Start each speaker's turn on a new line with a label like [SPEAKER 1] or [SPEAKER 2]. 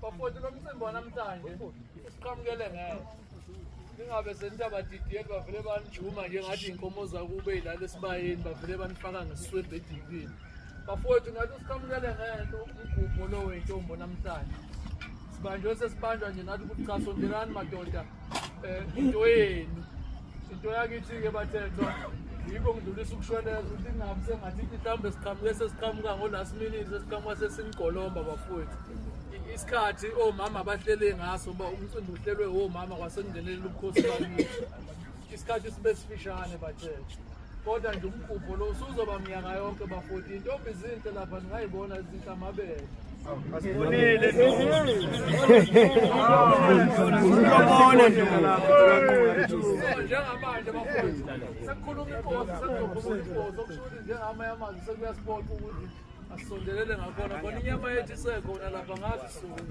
[SPEAKER 1] bafowethu lo mcimbi wanamhlanje siqhamukele ngeke ingabe sentabadidiyeli bavele banijuma njengathi iy'nkomo zakube y'lala esibayeni bavele banifaka ngesiswebhu edikini bafowethu ngathi siqhamukele ngento umgubho lo wentombo namhlanje sibanjwe sesibanjwa nje nathi ukuthi cha sondelani madoda into yenu into yakithi-ke bathethwa yikho ngidlulisa ukushweleza ukuthi ingabi sengathi mhlawumbe siqhamuke sesiqhamuka ngo-last minute sesiqhamuka sesinigolomba bafowethu isikhathi omama bahlele ngaso ba umcimbi uhlelwe omama kwasekungenelela ubukhosi bakithi isikhathi sibe sifishane bathethe kodwa nje umgubho lo usuzoba minyaka yonke bafowethu intombi izinhle lapha ningayibona izinhle amabele asibonile njengamanje bafowethu sekukhuluma inkosi sekuzokhuluma inkosi okusho ukuthi njengamanye amazwi sekuyasiphoqa ukuthi asondelele ngakhona khona inyama yethu isekhona lapha ngazi suku